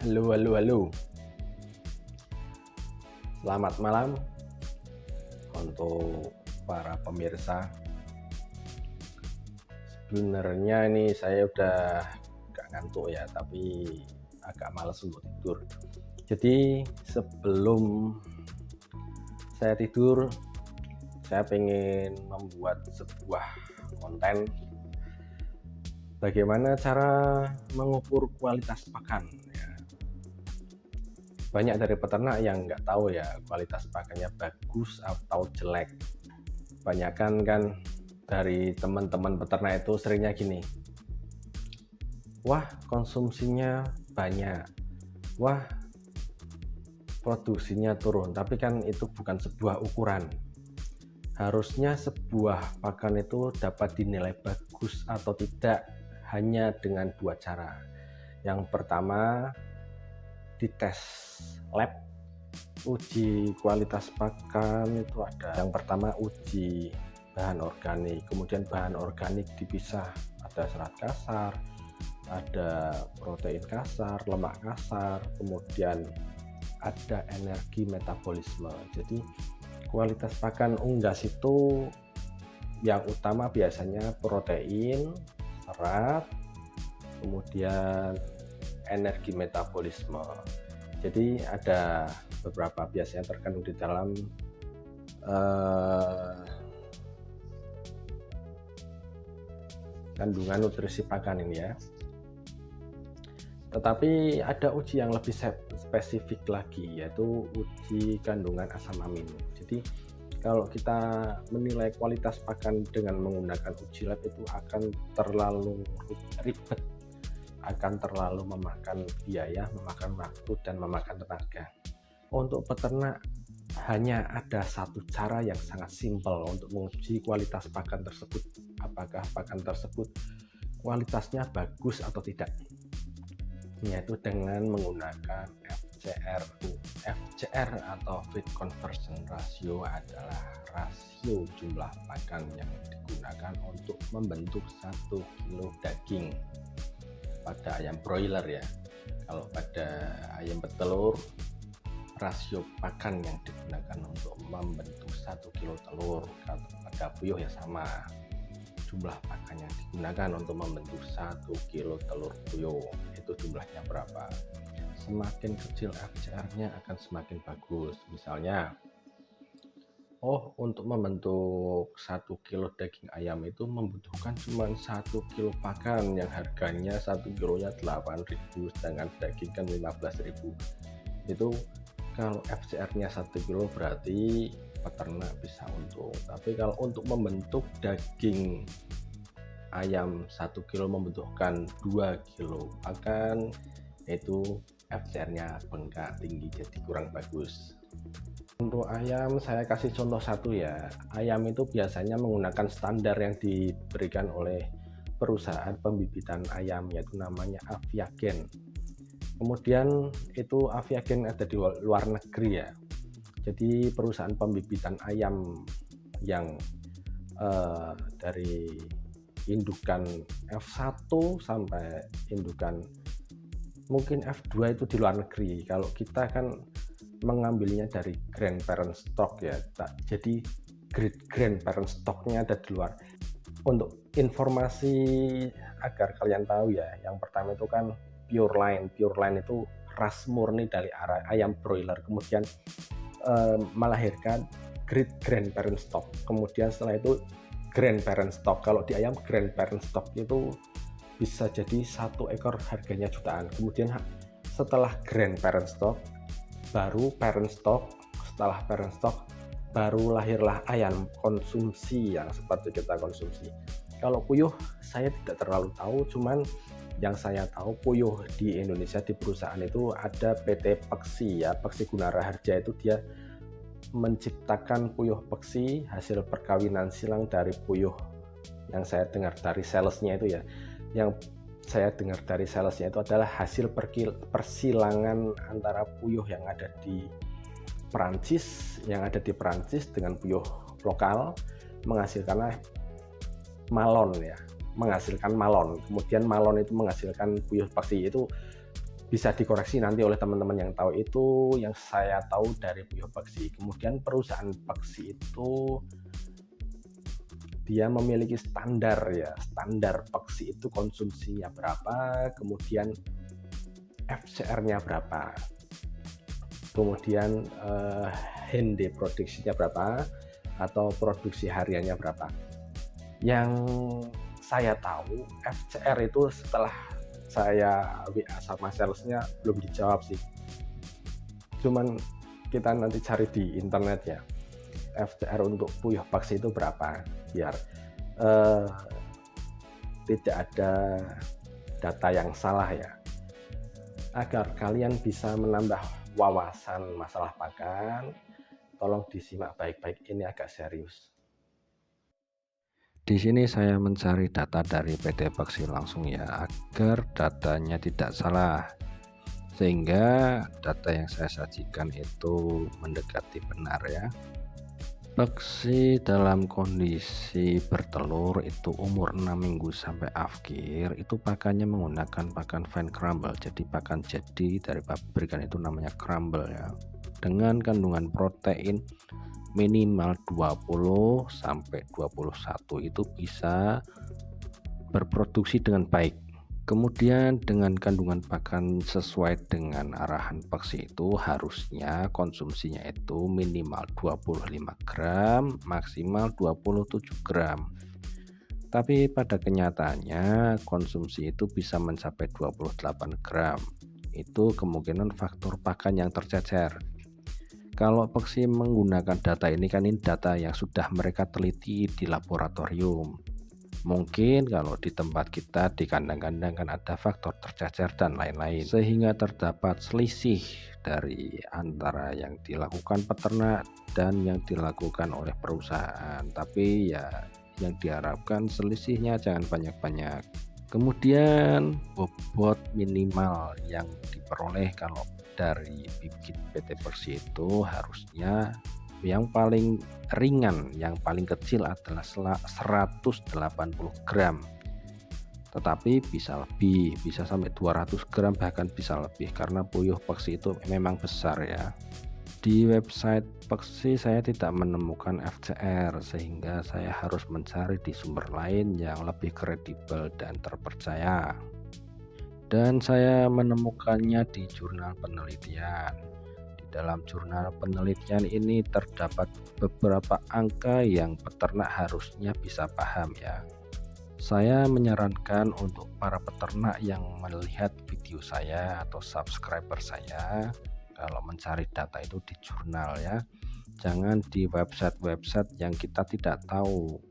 Halo, halo, halo. Selamat malam untuk para pemirsa. Sebenarnya ini saya udah gak ngantuk ya, tapi agak males untuk tidur. Jadi sebelum saya tidur, saya pengen membuat sebuah konten bagaimana cara mengukur kualitas pakan. Banyak dari peternak yang nggak tahu ya kualitas pakannya bagus atau jelek. Banyakan kan dari teman-teman peternak itu seringnya gini, wah konsumsinya banyak, wah produksinya turun. Tapi kan itu bukan sebuah ukuran. Harusnya sebuah pakan itu dapat dinilai bagus atau tidak hanya dengan dua cara. Yang pertama, dites lab. Uji kualitas pakan itu ada, yang pertama uji bahan organik, kemudian bahan organik dipisah, ada serat kasar, ada protein kasar, lemak kasar, kemudian ada energi metabolisme. Jadi kualitas pakan unggas itu yang utama biasanya protein, serat, kemudian energi metabolisme. Jadi ada beberapa biasanya terkandung di dalam kandungan nutrisi pakan ini ya. Tetapi ada uji yang lebih spesifik lagi, yaitu uji kandungan asam amino. Jadi kalau kita menilai kualitas pakan dengan menggunakan uji lab itu akan terlalu ribet, akan terlalu memakan biaya, memakan waktu, dan memakan tenaga. Untuk peternak hanya ada satu cara yang sangat simpel untuk menguji kualitas pakan tersebut, apakah pakan tersebut kualitasnya bagus atau tidak, yaitu dengan menggunakan FCR. FCR atau Feed Conversion Ratio adalah rasio jumlah pakan yang digunakan untuk membentuk 1 kilo daging pada ayam broiler ya. Kalau pada ayam petelur, rasio pakan yang digunakan untuk membentuk 1 kilo telur. Kalau pada puyuh ya sama, jumlah pakan yang digunakan untuk membentuk 1 kilo telur puyuh itu jumlahnya berapa. Semakin kecil FCR-nya akan semakin bagus. Misalnya, untuk membentuk 1 kilo daging ayam itu membutuhkan cuma 1 kilo pakan yang harganya 1 kilonya 8.000, sedangkan daging kan 15.000. Itu kalau FCR-nya 1 kilo berarti peternak bisa untung. Tapi kalau untuk membentuk daging ayam 1 kilo membutuhkan 2 kilo pakan, itu FCR-nya bengkak tinggi, jadi kurang bagus. Untuk ayam saya kasih contoh satu ya. Ayam itu biasanya menggunakan standar yang diberikan oleh perusahaan pembibitan ayam, yaitu namanya Aviagen. Kemudian itu Aviagen ada di luar negeri ya. Jadi perusahaan pembibitan ayam yang dari indukan F1 sampai indukan mungkin F2 itu di luar negeri. Kalau kita kan mengambilnya dari grandparent stock ya, jadi grandparent stocknya ada di luar. Untuk informasi agar kalian tahu ya, yang pertama itu kan pure line itu ras murni dari ayam broiler, kemudian melahirkan grandparent stock, kemudian setelah itu grandparent stock. Kalau di ayam grandparent stock itu bisa jadi 1 ekor harganya jutaan, kemudian setelah grandparent stock baru parent stock, setelah parent stock baru lahirlah ayam konsumsi yang seperti kita konsumsi. Kalau puyuh saya tidak terlalu tahu, cuman yang saya tahu puyuh di Indonesia di perusahaan itu ada PT Peksi ya, Peksi Gunara Harja. Itu dia menciptakan puyuh Peksi hasil perkawinan silang dari puyuh. Yang saya dengar dari salesnya itu ya, yang saya dengar dari salesnya itu adalah hasil persilangan antara puyuh yang ada di Perancis dengan puyuh lokal, menghasilkan malon ya, menghasilkan malon. Kemudian malon itu menghasilkan puyuh Peksi. Itu bisa dikoreksi nanti oleh teman-teman yang tahu. Itu yang saya tahu dari Puyuh Peksi. Kemudian perusahaan Peksi itu dia memiliki standar ya, standar Peksi itu konsumsinya berapa, kemudian FCR-nya berapa, kemudian hende produksinya berapa atau produksi hariannya berapa. Yang saya tahu FCR itu setelah saya WA sama salesnya belum dijawab sih, cuman kita nanti cari di internet ya, FCR untuk Puyuh Peksi itu berapa, biar tidak ada data yang salah ya, agar kalian bisa menambah wawasan masalah pakan. Tolong disimak baik-baik, ini agak serius. Di sini saya mencari data dari PT Peksi langsung ya, agar datanya tidak salah, sehingga data yang saya sajikan itu mendekati benar ya. Peksi dalam kondisi bertelur itu umur 6 minggu sampai akhir itu pakannya menggunakan pakan fine crumble, jadi pakan jadi dari pabrikan itu namanya crumble ya, dengan kandungan protein minimal 20 sampai 21 itu bisa berproduksi dengan baik. Kemudian dengan kandungan pakan sesuai dengan arahan Peksi itu harusnya konsumsinya itu minimal 25 gram, maksimal 27 gram. Tapi pada kenyataannya konsumsi itu bisa mencapai 28 gram. Itu kemungkinan faktor pakan yang tercecer. Kalau Peksi menggunakan data ini kan ini data yang sudah mereka teliti di laboratorium. Mungkin kalau di tempat kita di kandang-kandang kan ada faktor tercecer dan lain-lain, sehingga terdapat selisih dari antara yang dilakukan peternak dan yang dilakukan oleh perusahaan. Tapi ya yang diharapkan selisihnya jangan banyak-banyak. Kemudian bobot minimal yang diperoleh kalau dari bibit PT Peksi itu harusnya yang paling ringan, yang paling kecil adalah 180 gram, tetapi bisa lebih, bisa sampai 200 gram bahkan bisa lebih, karena Puyuh Peksi itu memang besar ya. Di website Peksi saya tidak menemukan FCR, sehingga saya harus mencari di sumber lain yang lebih kredibel dan terpercaya. Dan saya menemukannya di jurnal penelitian. Di dalam jurnal penelitian ini terdapat beberapa angka yang peternak harusnya bisa paham ya. Saya menyarankan untuk para peternak yang melihat video saya atau subscriber saya, kalau mencari data itu di jurnal ya, jangan di website-website yang kita tidak tahu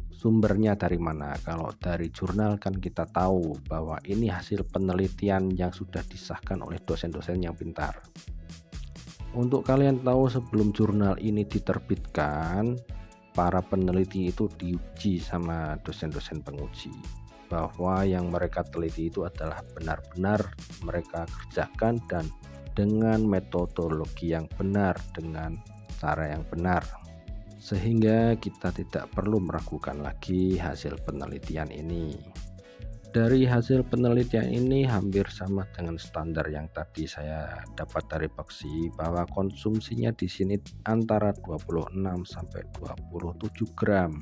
sumbernya dari mana. Kalau dari jurnal kan kita tahu bahwa ini hasil penelitian yang sudah disahkan oleh dosen-dosen yang pintar. Untuk kalian tahu, sebelum jurnal ini diterbitkan, para peneliti itu diuji sama dosen-dosen penguji bahwa yang mereka teliti itu adalah benar-benar mereka kerjakan dan dengan metodologi yang benar, dengan cara yang benar, sehingga kita tidak perlu meragukan lagi hasil penelitian ini. Dari hasil penelitian ini hampir sama dengan standar yang tadi saya dapat dari Peksi, bahwa konsumsinya di sini antara 26 sampai 27 gram.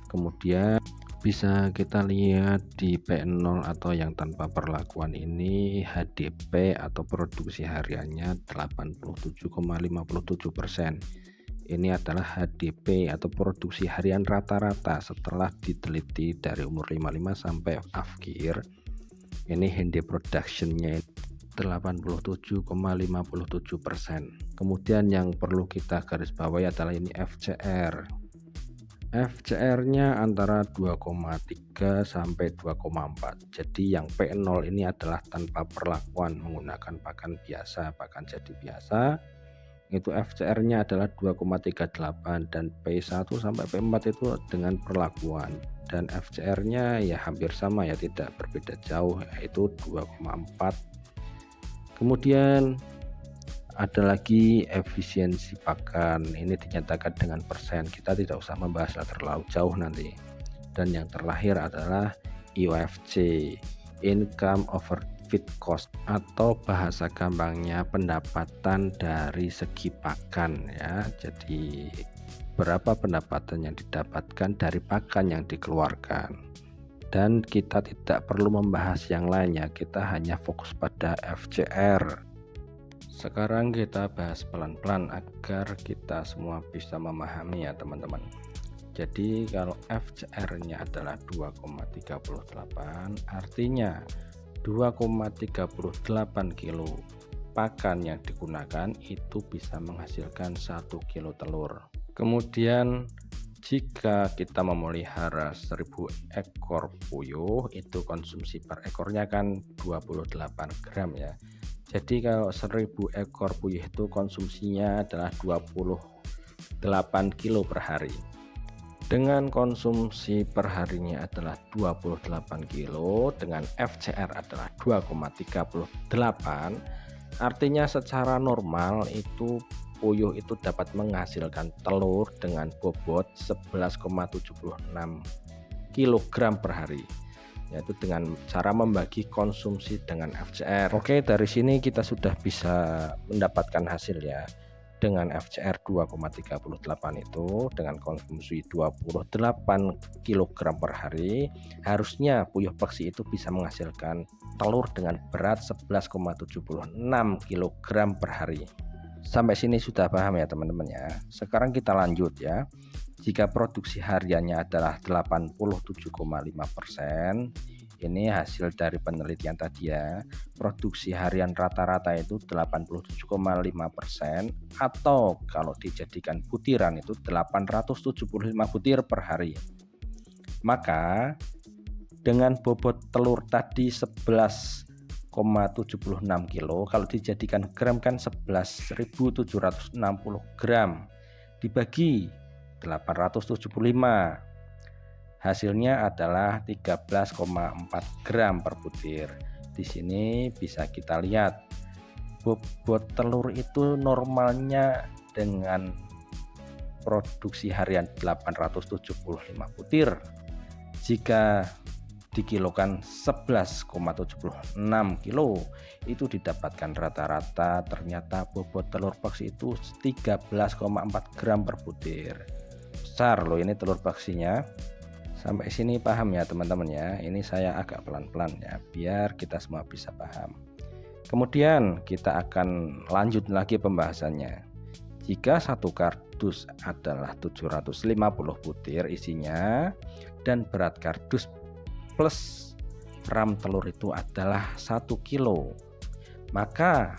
Kemudian bisa kita lihat di P0 atau yang tanpa perlakuan ini, HDP atau produksi hariannya 87,57%. Ini adalah HDP atau produksi harian rata-rata setelah diteliti dari umur 55 sampai akhir. Ini hende productionnya 87,57%. Kemudian yang perlu kita garis bawahi adalah ini FCR. FCR-nya antara 2,3 sampai 2,4. Jadi yang P0 ini adalah tanpa perlakuan, menggunakan pakan biasa, pakan jadi biasa. Itu FCR-nya adalah 2,38, dan P1 sampai P4 itu dengan perlakuan, dan FCR-nya ya hampir sama ya, tidak berbeda jauh, yaitu 2,4. Kemudian ada lagi efisiensi pakan, ini dinyatakan dengan persen, kita tidak usah membahasnya terlalu jauh nanti. Dan yang terakhir adalah IOFC, income over feed cost atau bahasa gampangnya pendapatan dari segi pakan ya. Jadi berapa pendapatan yang didapatkan dari pakan yang dikeluarkan. Dan kita tidak perlu membahas yang lainnya, kita hanya fokus pada FCR. Sekarang kita bahas pelan-pelan agar kita semua bisa memahami ya teman-teman. Jadi kalau FCR-nya adalah 2,38, artinya 2,38 kilo pakan yang digunakan itu bisa menghasilkan 1 kilo telur. Kemudian jika kita memelihara 1000 ekor puyuh, itu konsumsi per ekornya kan 28 gram ya. Jadi kalau 1000 ekor puyuh itu konsumsinya adalah 28 kilo per hari. Dengan konsumsi per harinya adalah 28 kilo dengan FCR adalah 2,38, artinya secara normal itu puyuh itu dapat menghasilkan telur dengan bobot 11,76 kg per hari, yaitu dengan cara membagi konsumsi dengan FCR. Oke, dari sini kita sudah bisa mendapatkan hasil ya. Dengan FCR 2,38 itu dengan konsumsi 28 kg per hari, harusnya puyuh peksi itu bisa menghasilkan telur dengan berat 11,76 kg per hari. Sampai sini sudah paham ya teman-teman ya. Sekarang kita lanjut ya. Jika produksi hariannya adalah 87,5%, ini hasil dari penelitian tadi ya. Produksi harian rata-rata itu 87,5%, atau kalau dijadikan butiran itu 875 butir per hari. Maka dengan bobot telur tadi 11,76 kilo, kalau dijadikan gram kan 11.760 gram dibagi 875, hasilnya adalah 13,4 gram per butir. Di sini bisa kita lihat bobot telur itu normalnya dengan produksi harian 875 butir. Jika dikilokan 11,76 kilo, itu didapatkan rata-rata ternyata bobot telur peksi itu 13,4 gram per butir. Besar loh ini telur peksinya. Sampai sini paham ya teman-teman ya. Ini saya agak pelan-pelan ya biar kita semua bisa paham. Kemudian kita akan lanjut lagi pembahasannya. Jika satu kardus adalah 750 butir isinya dan berat kardus plus ram telur itu adalah 1 kilo, maka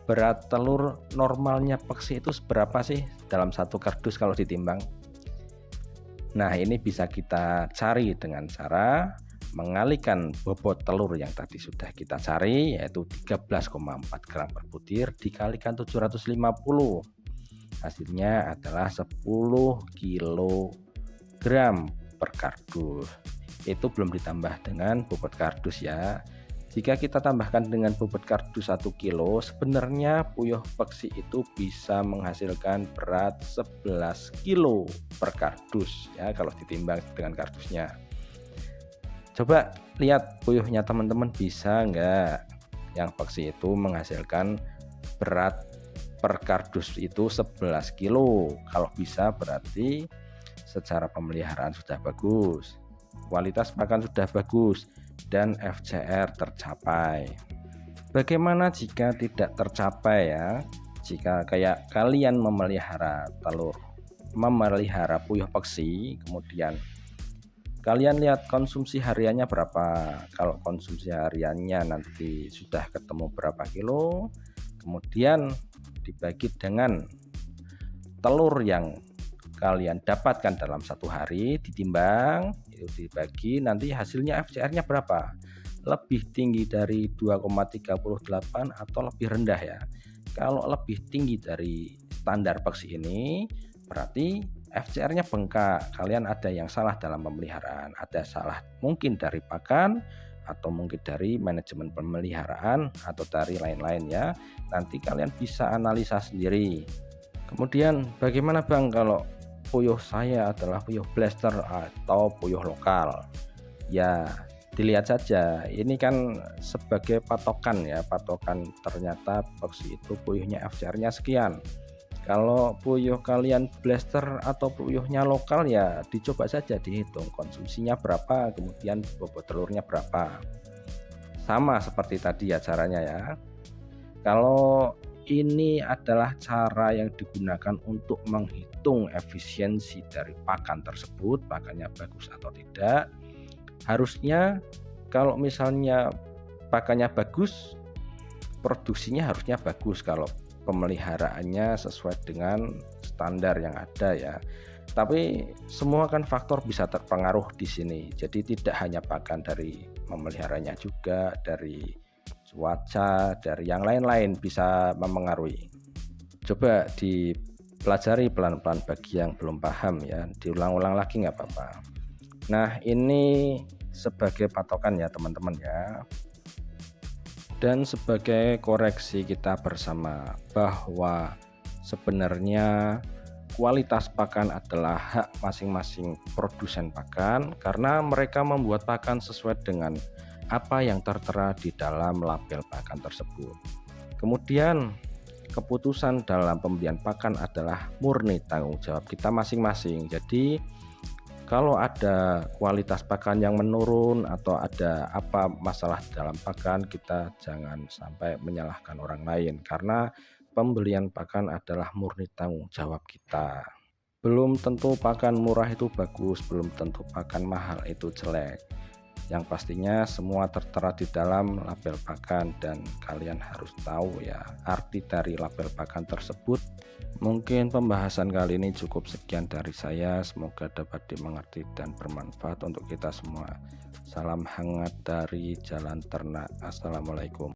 berat telur normalnya peksi itu seberapa sih dalam satu kardus kalau ditimbang? Nah, ini bisa kita cari dengan cara mengalihkan bobot telur yang tadi sudah kita cari, yaitu 13,4 gram per butir dikalikan 750. Hasilnya adalah 10 kilogram per kardus. Itu belum ditambah dengan bobot kardus ya. Jika kita tambahkan dengan bobot kardus 1 kilo, sebenarnya puyuh peksi itu bisa menghasilkan berat 11 kilo per kardus ya kalau ditimbang dengan kardusnya. Coba lihat puyuhnya teman-teman, bisa enggak yang peksi itu menghasilkan berat per kardus itu 11 kilo. Kalau bisa berarti secara pemeliharaan sudah bagus, kualitas pakan sudah bagus, dan FCR tercapai. Bagaimana jika tidak tercapai ya? Jika kayak kalian memelihara puyuh peksi, kemudian kalian lihat konsumsi hariannya berapa. Kalau konsumsi hariannya nanti sudah ketemu berapa kilo, kemudian dibagi dengan telur yang kalian dapatkan dalam satu hari, ditimbang, itu dibagi, nanti hasilnya FCR-nya berapa, lebih tinggi dari 2,38 atau lebih rendah ya. Kalau lebih tinggi dari standar peksi ini berarti FCR-nya bengkak, kalian ada yang salah dalam pemeliharaan, ada salah mungkin dari pakan atau mungkin dari manajemen pemeliharaan atau dari lain-lain ya. Nanti kalian bisa analisa sendiri. Kemudian bagaimana Bang kalau puyuh saya adalah puyuh blaster atau puyuh lokal? Ya, Dilihat saja, ini kan sebagai patokan ya, patokan ternyata box itu puyuhnya FCR-nya sekian. Kalau puyuh kalian blaster atau puyuhnya lokal ya dicoba saja dihitung konsumsinya berapa, kemudian bobot telurnya berapa. Sama seperti tadi ya caranya ya. Kalau ini adalah cara yang digunakan untuk menghitung efisiensi dari pakan tersebut, pakannya bagus atau tidak. Harusnya kalau misalnya pakannya bagus, produksinya harusnya bagus kalau pemeliharaannya sesuai dengan standar yang ada ya. Tapi semua kan faktor bisa terpengaruh di sini. Jadi tidak hanya pakan, dari memeliharanya juga, dari cuaca, dari yang lain-lain bisa mempengaruhi. Coba dipelajari pelan-pelan bagi yang belum paham ya, diulang-ulang lagi nggak apa-apa. Nah, ini sebagai patokan ya teman-teman ya. Dan sebagai koreksi kita bersama bahwa sebenarnya kualitas pakan adalah hak masing-masing produsen pakan karena mereka membuat pakan sesuai dengan apa yang tertera di dalam label pakan tersebut. Kemudian keputusan dalam pembelian pakan adalah murni tanggung jawab kita masing-masing. Jadi kalau ada kualitas pakan yang menurun atau ada apa masalah dalam pakan, kita jangan sampai menyalahkan orang lain karena pembelian pakan adalah murni tanggung jawab kita. Belum tentu pakan murah itu bagus, belum tentu pakan mahal itu jelek. Yang pastinya semua tertera di dalam label pakan dan kalian harus tahu ya arti dari label pakan tersebut. Mungkin pembahasan kali ini cukup sekian dari saya, semoga dapat dimengerti dan bermanfaat untuk kita semua. Salam hangat dari Jalan Ternak. Assalamualaikum.